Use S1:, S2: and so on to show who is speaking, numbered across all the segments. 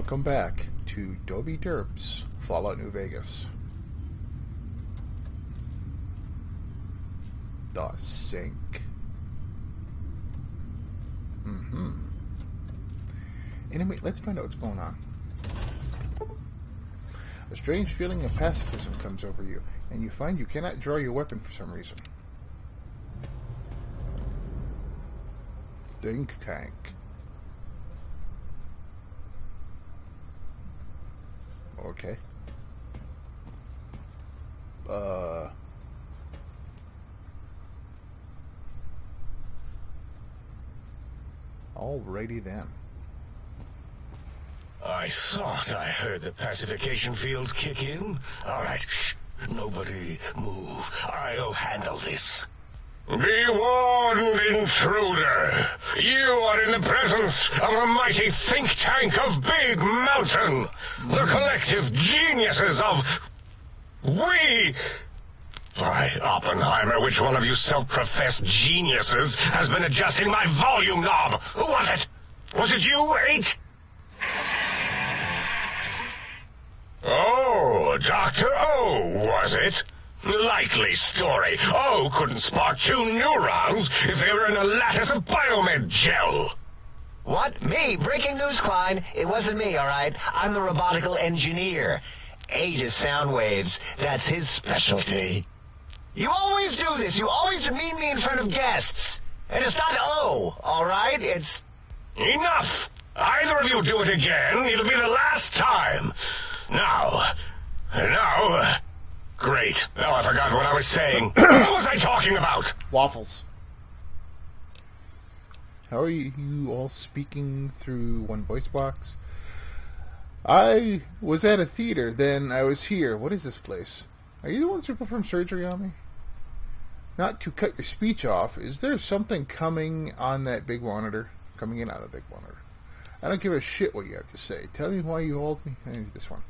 S1: Welcome back to Dobie Derps, Fallout New Vegas. The sink. Anyway, let's find out what's going on. A strange feeling of pacifism comes over you, and you find you cannot draw your weapon for some reason. Think tank. Okay. Alrighty then.
S2: I thought I heard the pacification field kick in. Alright, shh. Nobody move. I'll handle this. Be warned, intruder. You are in the presence of a mighty think tank of Big Mountain. The collective geniuses of... We... By Oppenheimer, which one of you self-professed geniuses has been adjusting my volume knob? Who was it? Was it you, 8? Oh, Dr. O, was it? Likely story. O couldn't spark 2 neurons if they were in a lattice of biomed gel.
S3: What? Me? Breaking news, Klein. It wasn't me, all right? I'm the robotical engineer. 8 is sound waves. That's his specialty. You always do this. You always demean me in front of guests. And it's not O, all right? It's...
S2: Enough! Either of you do it again, it'll be the last time. Now... Great. Now I forgot what I was saying. What was I talking about?
S1: Waffles. How are you all speaking through one voice box? I was at a theater, then I was here. What is this place? Are you the ones who perform surgery on me? Not to cut your speech off, is there something coming on that big monitor? Coming in on the big monitor. I don't give a shit what you have to say. Tell me why you hold me. I need this one.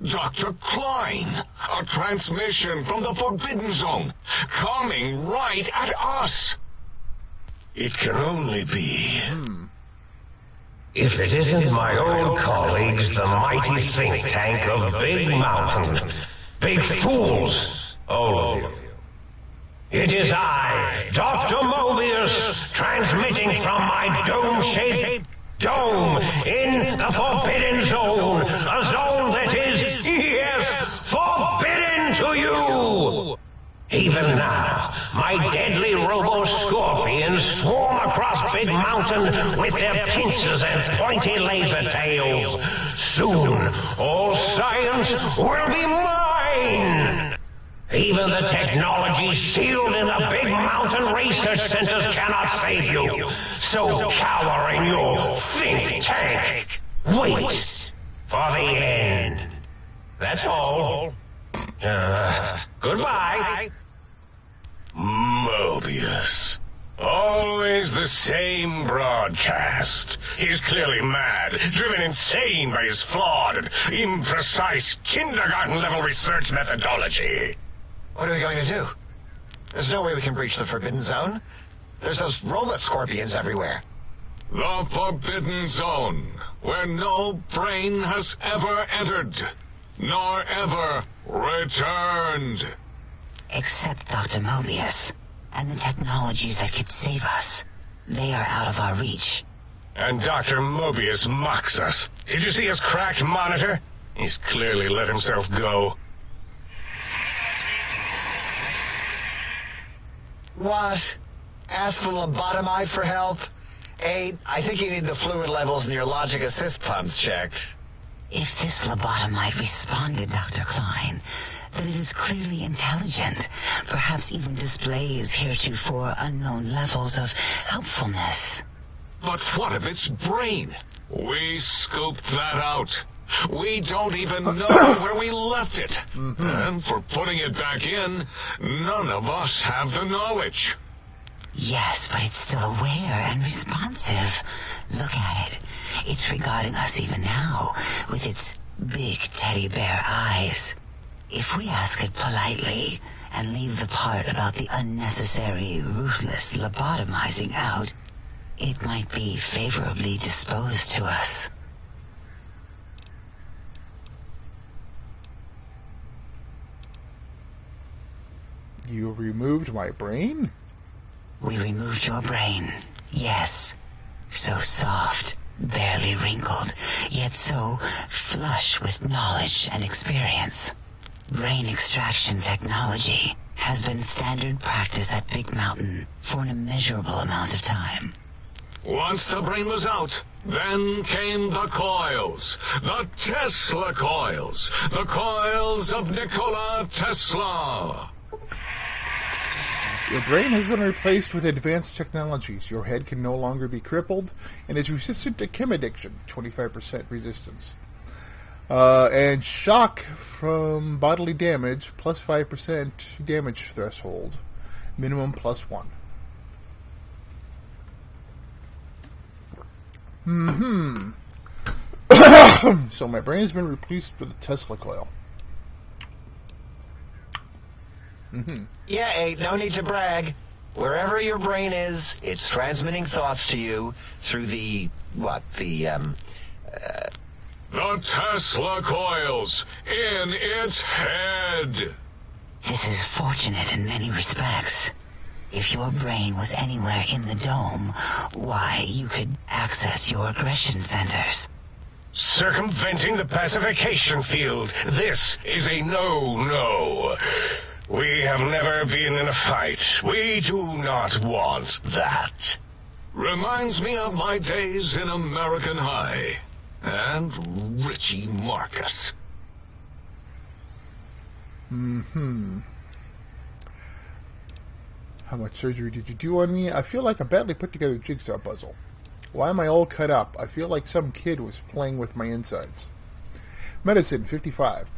S2: Dr. Klein, a transmission from the Forbidden Zone, coming right at us. It can only be...
S4: If it isn't my old colleagues, the mighty think tank of Big Mountain. Big fools, all of you. It is I, Dr. Mobius, transmitting from my dome-shaped dome in the Forbidden Zone, a zone that is, yes, forbidden to you. Even now, my deadly robo-scorpions swarm across Big Mountain with their pincers and pointy laser tails. Soon, all science will be mine. Even the technology sealed in the Big Mountain research centers cannot save you. So cower in your think tank. Wait for the end. That's all. Goodbye.
S2: Mobius. Always the same broadcast. He's clearly mad, driven insane by his flawed and imprecise kindergarten-level research methodology.
S3: What are we going to do? There's no way we can breach the Forbidden Zone. There's those robot scorpions everywhere.
S2: The Forbidden Zone, where no brain has ever entered, nor ever returned.
S5: Except Dr. Mobius, and the technologies that could save us. They are out of our reach.
S2: And Dr. Mobius mocks us. Did you see his cracked monitor? He's clearly let himself go.
S3: What? Ask the lobotomite for help? 8, I think you need the fluid levels in your logic assist pumps checked.
S5: If this lobotomite responded, Dr. Klein, then it is clearly intelligent, perhaps even displays heretofore unknown levels of helpfulness.
S2: But what of its brain? We scooped that out. We don't even know where we left it. And for putting it back in, none of us have the knowledge.
S5: Yes, but it's still aware and responsive. Look at it. It's regarding us even now, with its big teddy bear eyes. If we ask it politely, and leave the part about the unnecessary, ruthless lobotomizing out, it might be favorably disposed to us.
S1: You removed my brain?
S5: We removed your brain, yes. So soft, barely wrinkled, yet so flush with knowledge and experience. Brain extraction technology has been standard practice at Big Mountain for an immeasurable amount of time.
S2: Once the brain was out, then came the coils. The Tesla coils. The coils of Nikola Tesla.
S1: Your brain has been replaced with advanced technologies. Your head can no longer be crippled and is resistant to chem addiction, 25% resistance. And shock from bodily damage, plus 5% damage threshold, minimum plus 1. So my brain has been replaced with a Tesla coil.
S3: Yeah, ain't no need to brag. Wherever your brain is, it's transmitting thoughts to you through the
S2: Tesla coils in its head.
S5: This is fortunate in many respects. If your brain was anywhere in the dome, why, you could access your aggression centers.
S2: Circumventing the pacification field. This is a no-no. We have never been in a fight. We do not want that. Reminds me of my days in American High. And Richie Marcus.
S1: How much surgery did you do on me? I feel like a badly put together jigsaw puzzle. Why am I all cut up? I feel like some kid was playing with my insides. Medicine, 55.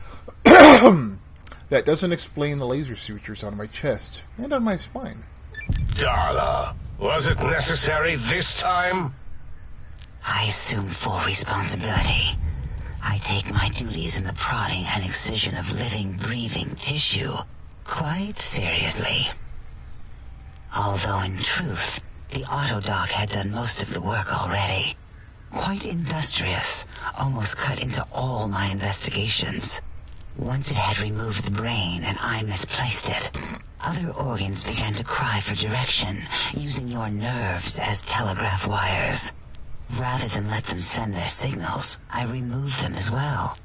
S1: That doesn't explain the laser sutures on my chest and on my spine.
S2: Darla, was it necessary this time?
S5: I assume full responsibility. I take my duties in the prodding and excision of living, breathing tissue quite seriously. Although in truth, the autodoc had done most of the work already. Quite industrious, almost cut into all my investigations. Once it had removed the brain and I misplaced it, other organs began to cry for direction, using your nerves as telegraph wires. Rather than let them send their signals, I removed them as well.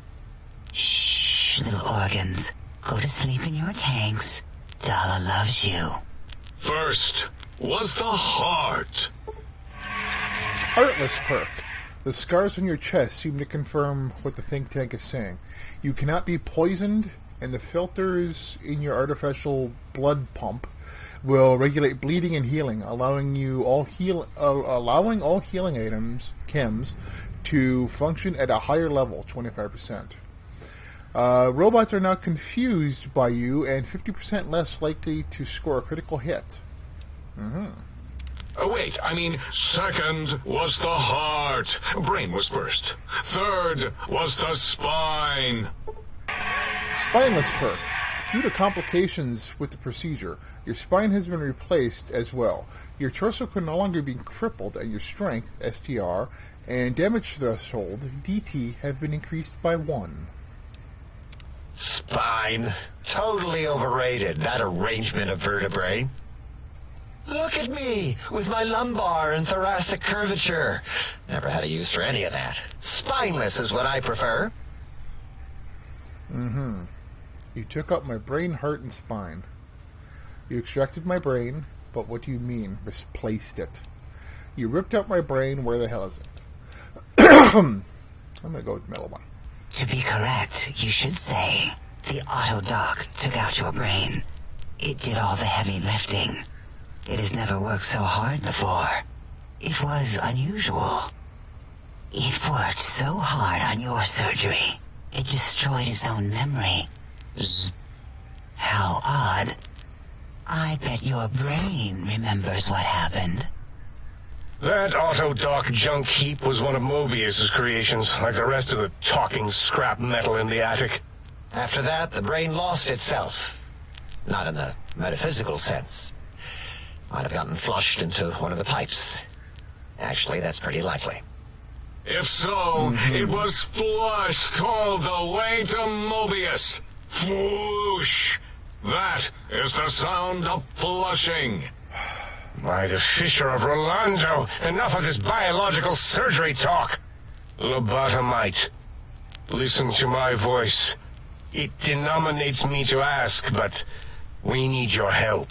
S5: Shh, little organs. Go to sleep in your tanks. Dala loves you.
S2: First was the heart.
S1: Heartless perk. The scars on your chest seem to confirm what the think tank is saying. You cannot be poisoned, and the filters in your artificial blood pump will regulate bleeding and healing, allowing all healing items, chems, to function at a higher level, 25%. Robots are now confused by you and 50% less likely to score a critical hit.
S2: Wait, second was the heart. Brain was first. Third was the spine.
S1: Spineless perk. Due to complications with the procedure, your spine has been replaced as well. Your torso can no longer be crippled, and your strength, STR, and damage threshold, DT, have been increased by 1.
S3: spine. Totally overrated, that arrangement of vertebrae. Look at me, with my lumbar and thoracic curvature. Never had a use for any of that. Spineless is what I prefer.
S1: You took up my brain, heart, and spine. You extracted my brain, but what do you mean, misplaced it? You ripped out my brain, where the hell is it? I'm gonna go with the middle one.
S5: To be correct, you should say, the autodoc took out your brain. It did all the heavy lifting. It has never worked so hard before. It was unusual. It worked so hard on your surgery, it destroyed its own memory. How odd. I bet your brain remembers what happened.
S4: That autodoc junk heap was one of Mobius's creations, like the rest of the talking scrap metal in the attic.
S3: After that, the brain lost itself. Not in the metaphysical sense. Might have gotten flushed into one of the pipes. Actually, that's pretty likely.
S2: If so, it was flushed all the way to Mobius. Floosh! That is the sound of flushing.
S4: By the Fisher of Rolando, enough of this biological surgery talk. Lobotomite, listen to my voice. It denominates me to ask, but we need your help.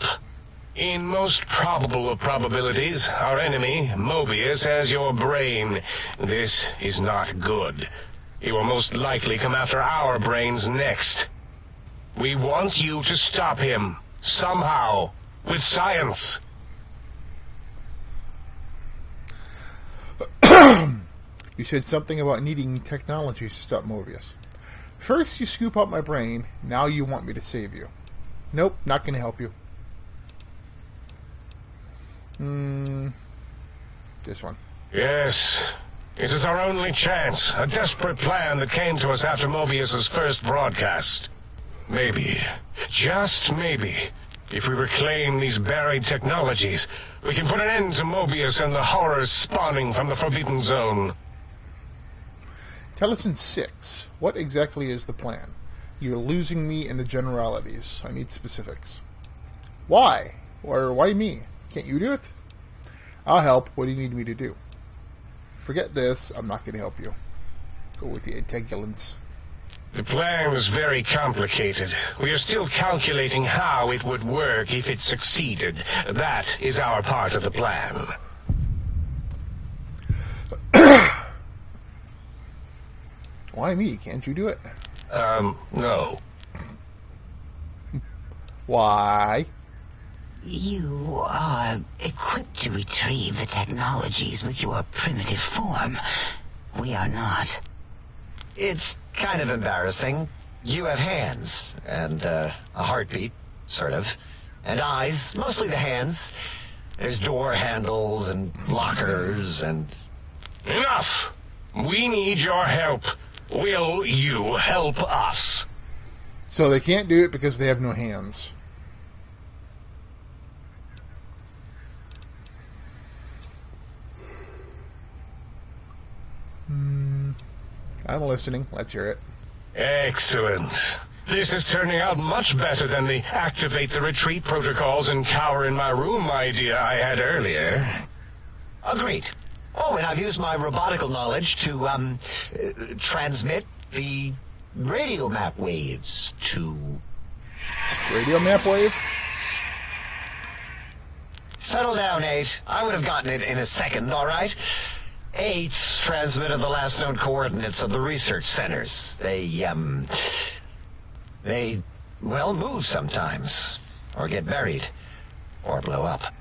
S4: In most probable of probabilities, our enemy, Mobius, has your brain. This is not good. He will most likely come after our brains next. We want you to stop him, somehow, with science.
S1: You said something about needing technologies to stop Mobius. First you scoop out my brain, now you want me to save you. Nope, not going to help you. This one.
S4: Yes, it is our only chance. A desperate plan that came to us after Mobius's first broadcast. Maybe, just maybe, if we reclaim these buried technologies, we can put an end to Mobius and the horrors spawning from the Forbidden Zone.
S1: Intelligence 6. What exactly is the plan? You're losing me in the generalities. I need specifics. Why? Or why me? Can't you do it? I'll help. What do you need me to do? Forget this. I'm not going to help you. Go with the intelligence.
S4: The plan is very complicated. We are still calculating how it would work if it succeeded. That is our part of the plan.
S1: Why me? Can't you do it?
S4: No.
S1: Why?
S5: You are equipped to retrieve the technologies with your primitive form. We are not.
S3: It's kind of embarrassing. You have hands, and a heartbeat, sort of, and eyes, mostly the hands. There's door handles and lockers and...
S4: Enough! We need your help. Will you help us?
S1: So they can't do it because they have no hands. I'm listening. Let's hear it.
S4: Excellent. This is turning out much better than the activate the retreat protocols and cower in my room idea I had earlier.
S3: Agreed. Oh, and I've used my robotical knowledge to, transmit the radio map waves to...
S1: Radio map wave?
S3: Settle down, 8. I would have gotten it in a second, all right? 8's transmitted the last known coordinates of the research centers. They, well, move sometimes. Or get buried. Or blow up.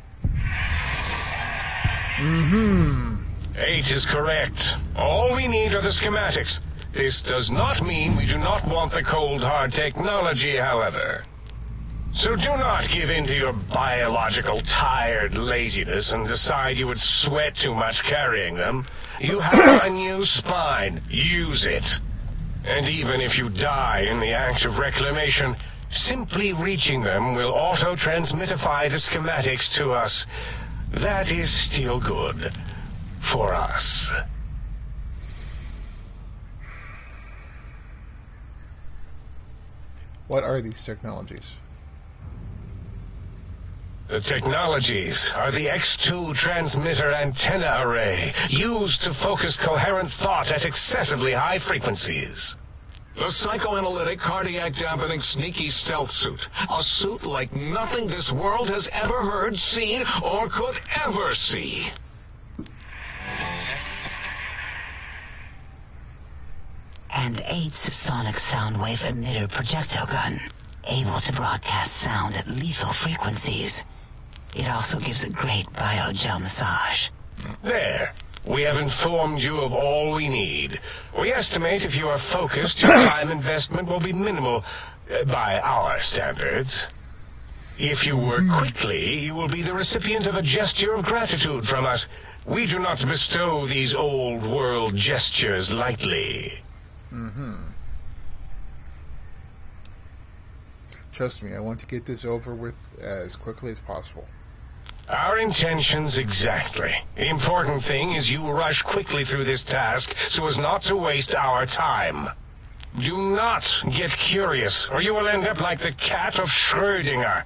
S4: 8 is correct. All we need are the schematics. This does not mean we do not want the cold, hard technology, however. So do not give in to your biological tired laziness and decide you would sweat too much carrying them. You have a new spine. Use it. And even if you die in the act of reclamation, simply reaching them will auto-transmitify the schematics to us. That is still good. For us.
S1: What are these technologies?
S4: The technologies are the X2 transmitter antenna array, used to focus coherent thought at excessively high frequencies.
S2: The psychoanalytic, cardiac-dampening, sneaky stealth suit. A suit like nothing this world has ever heard, seen, or could ever see.
S5: And 8's sonic sound wave emitter projectile gun, able to broadcast sound at lethal frequencies. It also gives a great biogel massage.
S4: There. We have informed you of all we need. We estimate if you are focused, your time investment will be minimal by our standards. If you work quickly, you will be the recipient of a gesture of gratitude from us. We do not bestow these old-world gestures lightly.
S1: Trust me, I want to get this over with as quickly as possible.
S2: Our intentions exactly. The important thing is you rush quickly through this task so as not to waste our time. Do not get curious, or you will end up like the cat of Schrödinger.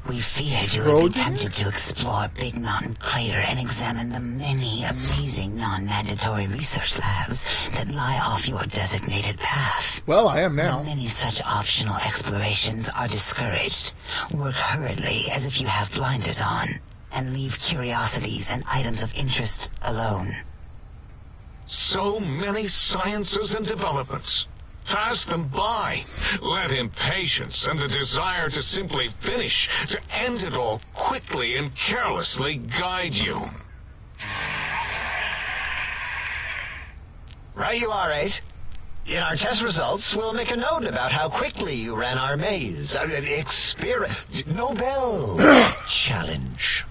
S5: We feared you would be tempted to explore Big Mountain Crater and examine the many amazing non-mandatory research labs that lie off your designated path.
S1: Well, I am now.
S5: Many such optional explorations are discouraged. Work hurriedly as if you have blinders on, and leave curiosities and items of interest alone.
S6: So many sciences and developments. Pass them by. Let impatience and the desire to simply finish, to end it all quickly and carelessly guide you.
S3: Right you are, 8. In our test results, we'll make a note about how quickly you ran our maze. Nobel challenge.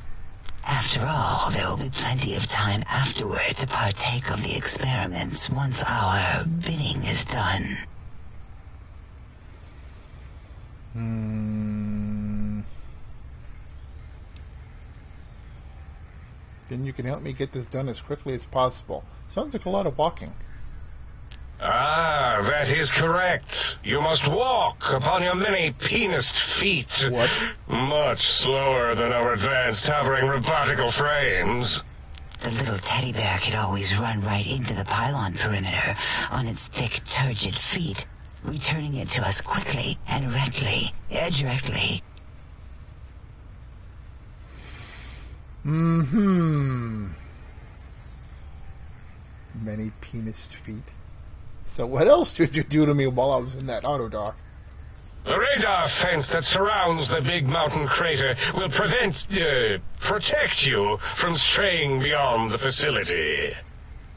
S5: After all, there will be plenty of time afterward to partake of the experiments once our bidding is done.
S1: Then you can help me get this done as quickly as possible. Sounds like a lot of walking.
S2: Ah, that is correct. You must walk upon your many penised feet.
S1: What?
S2: Much slower than our advanced hovering robotical frames.
S5: The little teddy bear could always run right into the pylon perimeter on its thick, turgid feet, returning it to us quickly and directly.
S1: Many penised feet. So what else did you do to me while I was in that auto dock?
S2: The radar fence that surrounds the big mountain crater will protect you from straying beyond the facility.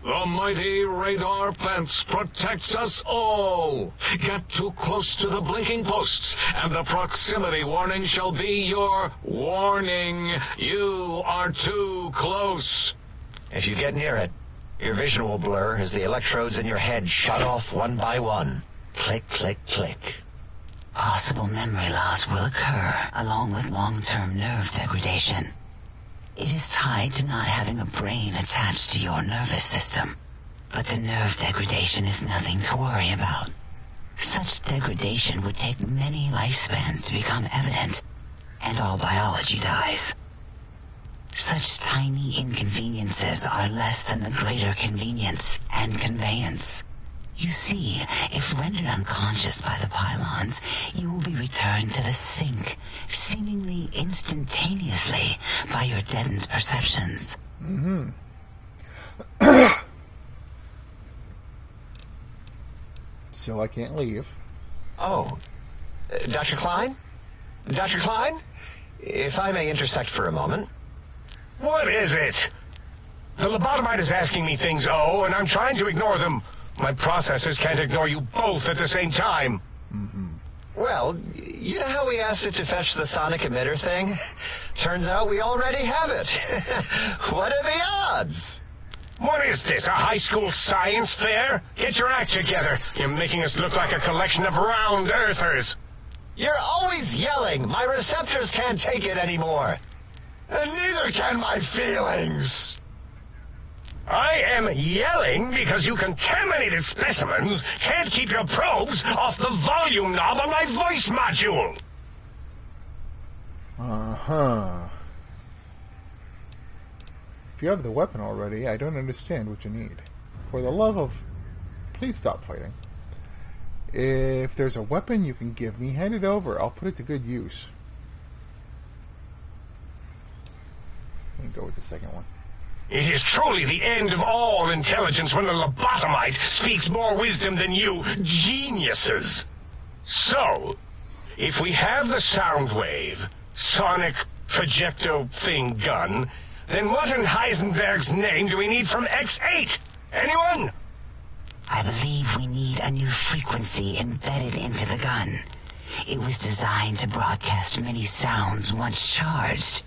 S6: The mighty radar fence protects us all. Get too close to the blinking posts, and the proximity warning shall be your warning. You are too close.
S3: If you get near it, your vision will blur as the electrodes in your head shut off one by one. Click, click, click.
S5: Possible memory loss will occur, along with long-term nerve degradation. It is tied to not having a brain attached to your nervous system, but the nerve degradation is nothing to worry about. Such degradation would take many lifespans to become evident, and all biology dies. Such tiny inconveniences are less than the greater convenience and conveyance. You see, if rendered unconscious by the pylons, you will be returned to the sink, seemingly instantaneously, by your deadened perceptions.
S1: So I can't leave.
S3: Oh, Dr. Klein? Dr. Klein? If I may intersect for a moment.
S2: What is it? The lobotomite is asking me things, and I'm trying to ignore them. My processors can't ignore you both at the same time.
S3: Well, you know how we asked it to fetch the sonic emitter thing? Turns out we already have it. What are the odds?
S2: What is this, a high school science fair? Get your act together. You're making us look like a collection of round earthers.
S3: You're always yelling. My receptors can't take it anymore. And neither can my feelings.
S2: I am yelling because you contaminated specimens can't keep your probes off the volume knob on my voice module.
S1: If you have the weapon already, I don't understand what you need. For the love of... Please stop fighting. If there's a weapon you can give me, hand it over. I'll put it to good use. I'm going to go with the second one.
S2: It is truly the end of all intelligence when the lobotomite speaks more wisdom than you geniuses. So, if we have the sound wave, sonic projecto thing gun, then what in Heisenberg's name do we need from X8? Anyone?
S5: I believe we need a new frequency embedded into the gun. It was designed to broadcast many sounds once charged.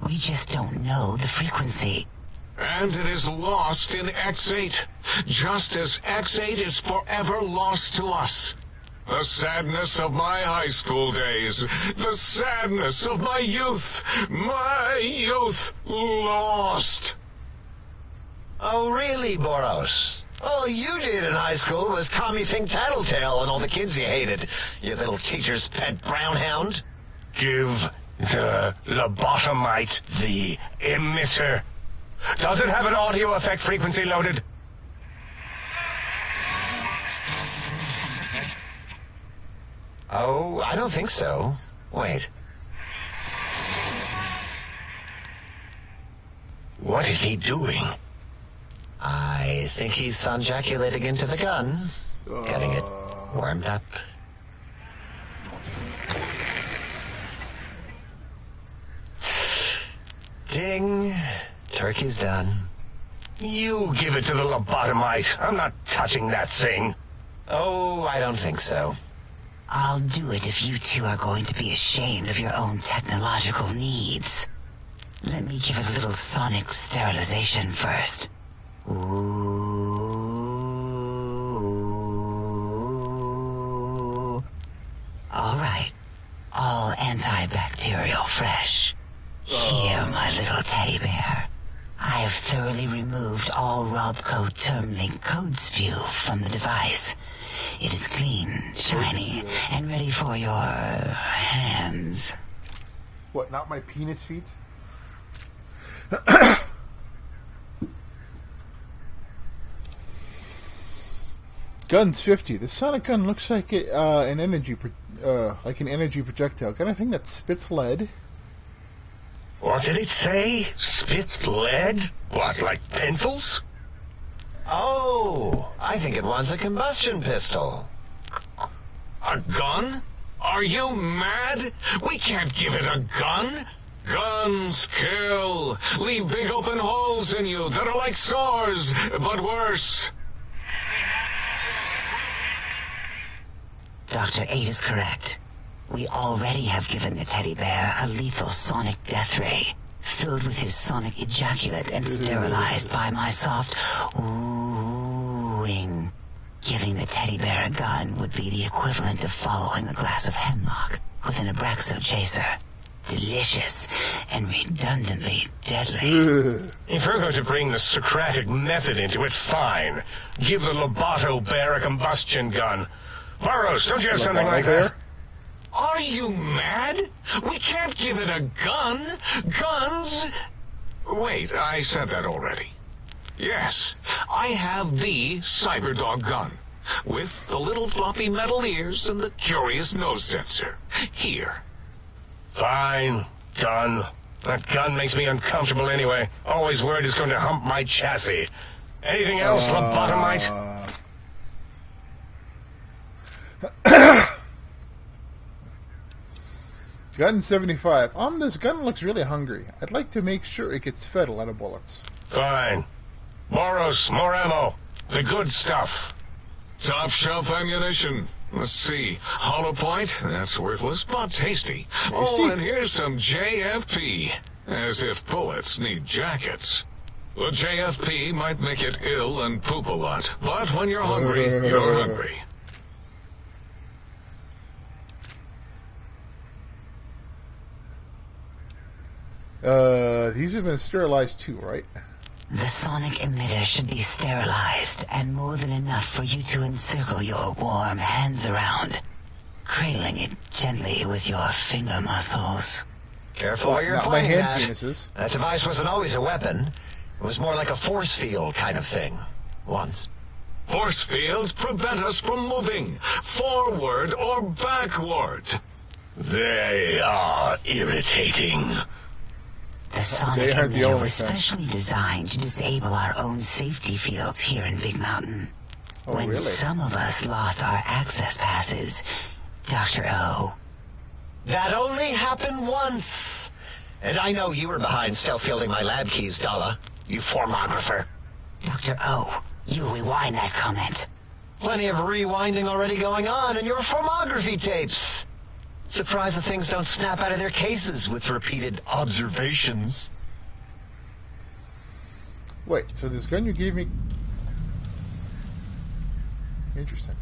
S5: We just don't know the frequency.
S6: And it is lost in X8, just as X8 is forever lost to us. The sadness of my high school days. The sadness of my youth. My youth lost.
S3: Oh, really, Boros? All you did in high school was call me Fink Tattletale and all the kids you hated. You little teacher's pet brown hound.
S2: Give the lobotomite the emitter. Does it have an audio effect frequency loaded?
S3: Oh, I don't think so. Wait.
S2: What is he doing?
S3: I think he's sonjaculating into the gun. Getting it warmed up. Ding. Turkey's done.
S2: You give it to the lobotomite. I'm not touching that thing.
S3: Oh, I don't think so.
S5: I'll do it if you two are going to be ashamed of your own technological needs. Let me give it a little sonic sterilization first. Ooh. All right. All antibacterial fresh. Here, my little teddy bear. I have thoroughly removed all Robco Termlink code spew from the device. It is clean, shiny, and ready for your hands.
S1: What, not my penis feet? Gun's 50. The sonic gun looks like an energy projectile. Kind of thing that spits lead.
S2: What did it say? Spit lead? What, like pencils?
S3: Oh, I think it wants a combustion pistol.
S6: A gun? Are you mad? We can't give it a gun. Guns kill. Leave big open holes in you that are like sores, but worse.
S5: Dr. 8 is correct. We already have given the teddy bear a lethal sonic death ray, filled with his sonic ejaculate and sterilized by my soft oohing. Giving the teddy bear a gun would be the equivalent of following a glass of hemlock with an Abraxo chaser. Delicious and redundantly deadly.
S2: If we're going to bring the Socratic method into it, fine. Give the Loboto bear a combustion gun. Burroughs, don't you have something like that?
S6: Are you mad? We can't give it a gun. Guns... Wait, I said that already. Yes, I have the Cyberdog gun, with the little floppy metal ears and the curious nose sensor. Here.
S2: Fine. Done. That gun makes me uncomfortable anyway. Always worried it's going to hump my chassis. Anything else, lobotomite?
S1: Gun 75. This gun looks really hungry. I'd like to make sure it gets fed a lot of bullets.
S2: Fine. Boros, more ammo. The good stuff.
S6: Top shelf ammunition. Let's see. Hollow point? That's worthless, but tasty. Oh, and here's some JFP. As if bullets need jackets. The JFP might make it ill and poop a lot, but when you're hungry, you're hungry.
S1: These have been sterilized too, right?
S5: The sonic emitter should be sterilized and more than enough for you to encircle your warm hands around, cradling it gently with your finger muscles.
S3: Careful where you're
S1: Not my
S3: pointing
S1: hand
S3: at.
S1: penises.
S3: That device wasn't always a weapon. It was more like a force field kind of thing. Once.
S6: Force fields prevent us from moving, forward or backward.
S2: They are irritating.
S5: The sonic emitter was specially designed to disable our own safety fields here in Big Mountain. When
S1: really?
S5: some of us lost our access passes, Dr. O.
S3: That only happened once. And I know you were behind stealth fielding my lab keys, Dalla. You formographer.
S5: Dr. O, you rewind that comment.
S3: Plenty of rewinding already going on in your formography tapes. Surprised the things don't snap out of their cases with repeated observations.
S1: Wait, so this gun you gave me... Interesting.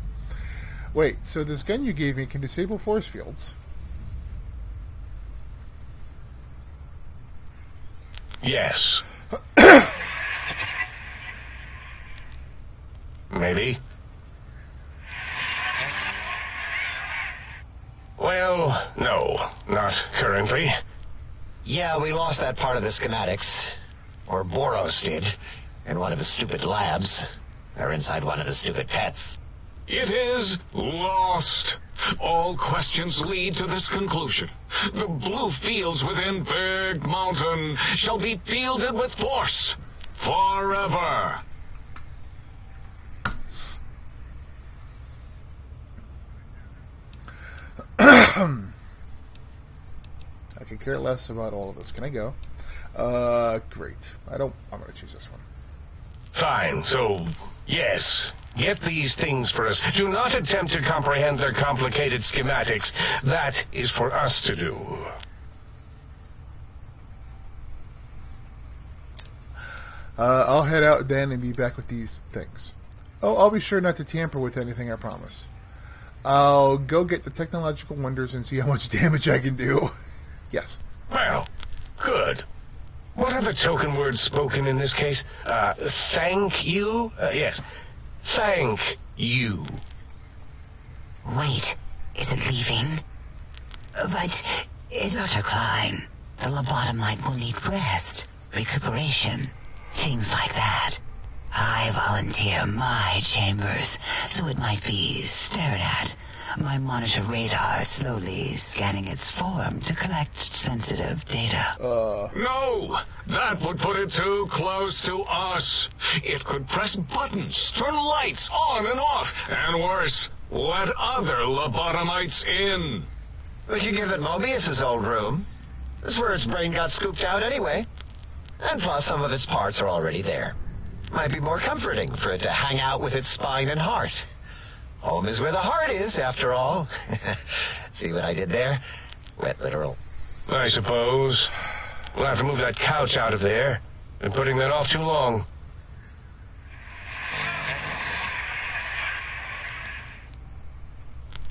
S1: Wait, so this gun you gave me can disable force fields?
S2: Yes. Maybe. Well, no, not currently.
S3: Yeah, we lost that part of the schematics. Or Boros did. In one of the stupid labs. Or inside one of the stupid pets.
S6: It is lost. All questions lead to this conclusion. The blue fields within Big Mountain shall be fielded with force. Forever.
S1: I could care less about all of this. Can I go? Great. I'm going to choose this one.
S2: Fine, so, yes. Get these things for us. Do not attempt to comprehend their complicated schematics. That is for us to do.
S1: I'll head out then and be back with these things. Oh, I'll be sure not to tamper with anything, I promise. I'll go get the technological wonders and see how much damage I can do. Yes.
S2: Well, good. What are the token words spoken in this case? Thank you? Yes. Thank you.
S5: Wait, is it leaving? But, Dr. Klein, the lobotomite will need rest, recuperation, things like that. I volunteer my chambers, so it might be stared at. My monitor radar slowly scanning its form to collect sensitive data.
S6: No, that would put it too close to us. It could press buttons, turn lights on and off, and worse, let other lobotomites in.
S3: We could give it Mobius's old room. That's where its brain got scooped out anyway. And plus, some of its parts are already there. Might be more comforting for it to hang out with its spine and heart. Home is where the heart is, after all. See what I did there? Wet literal.
S2: I suppose. We'll have to move that couch out of there. Been putting that off too long.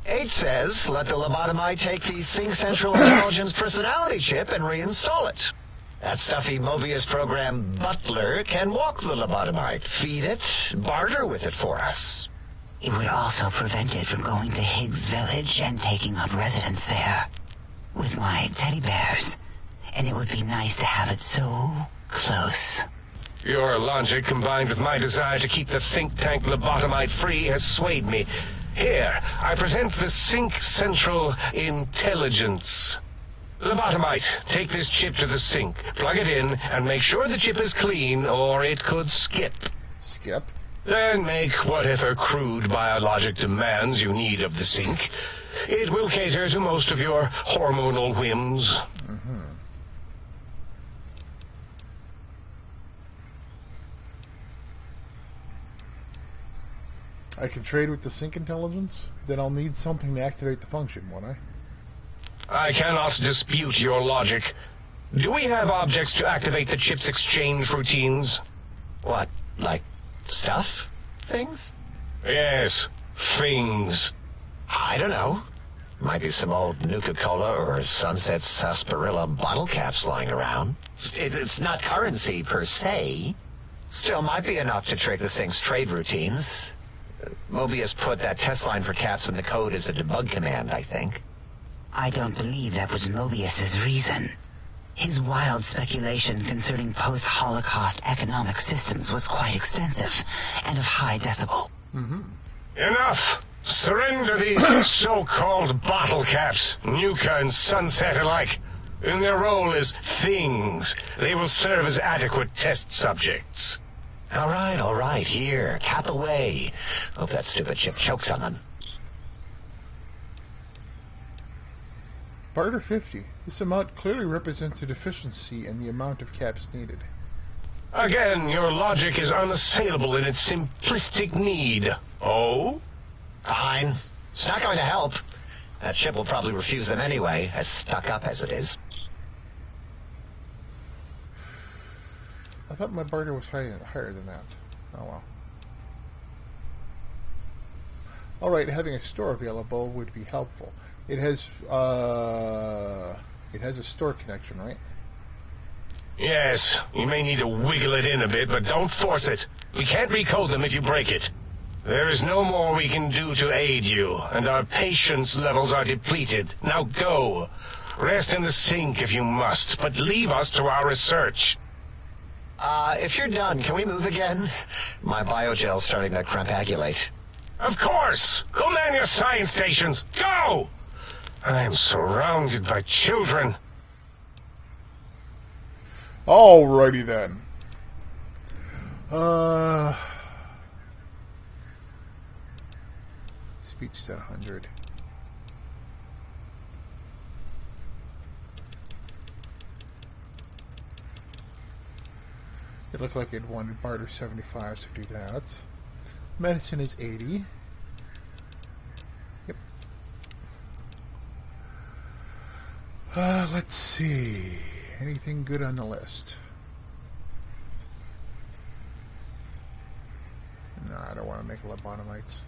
S3: H says, let the lobotomite take the Sync Central Intelligence personality chip and reinstall it. That stuffy Mobius program Butler can walk the lobotomite, feed it, barter with it for us.
S5: It would also prevent it from going to Higgs Village and taking up residence there. With my teddy bears. And it would be nice to have it so close.
S2: Your logic, combined with my desire to keep the think tank lobotomite free, has swayed me. Here, I present the Sync Central Intelligence. Lobotomite, take this chip to the sink, plug it in, and make sure the chip is clean, or it could skip.
S1: Skip?
S2: Then make whatever crude biologic demands you need of the sink. It will cater to most of your hormonal whims.
S1: Mm-hmm. I can trade with the sync intelligence? Then I'll need something to activate the function, won't I?
S2: I cannot dispute your logic. Do we have objects to activate the chip's exchange routines?
S3: What, like stuff? Things?
S2: Yes, things.
S3: I don't know. Might be some old Nuka-Cola or Sunset Sarsaparilla bottle caps lying around. It's not currency per se. Still might be enough to trick the thing's trade routines. Mobius put that test line for caps in the code as a debug command, I think.
S5: I don't believe that was Mobius's reason. His wild speculation concerning post-Holocaust economic systems was quite extensive and of high decibel.
S1: Mm-hmm.
S2: Enough! Surrender these so-called bottle caps, Nuka and Sunset alike. In their role as things, they will serve as adequate test subjects.
S3: All right, here, cap away. Hope that stupid chip chokes on them.
S1: Barter 50. This amount clearly represents a deficiency in the amount of caps needed.
S2: Again, your logic is unassailable in its simplistic need. Oh?
S3: Fine. It's not going to help. That chip will probably refuse them anyway, as stuck up as it is.
S1: I thought my barter was higher than that. Oh Alright, having a store available would be helpful. It has a store connection, right?
S2: Yes, you may need to wiggle it in a bit, but don't force it. We can't recode them if you break it. There is no more we can do to aid you, and our patience levels are depleted. Now go. Rest in the sink if you must, but leave us to our research.
S3: If you're done, can we move again? My biogel's starting to crampagulate.
S2: Of course! Go man your science stations! Go! I am surrounded by children.
S1: Alrighty then. Speech is at 100. It looked like it wanted barter 75, so do that. Medicine is 80. Yep. Let's see. Anything good on the list? No, I don't want to make lobotomites.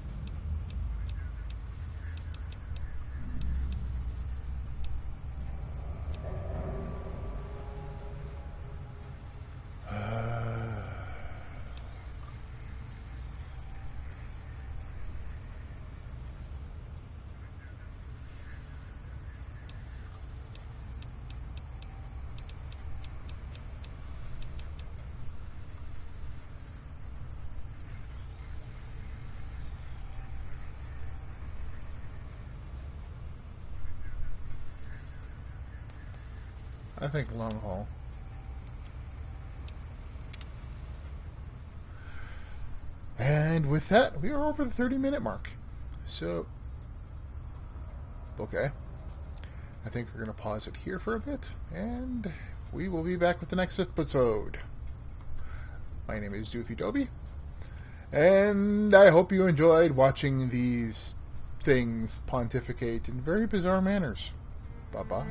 S1: I think long haul. And with that, we are over the 30-minute mark. So, okay. I think we're going to pause it here for a bit, and we will be back with the next episode. My name is Doofy Dobie, and I hope you enjoyed watching these things pontificate in very bizarre manners. Bye-bye.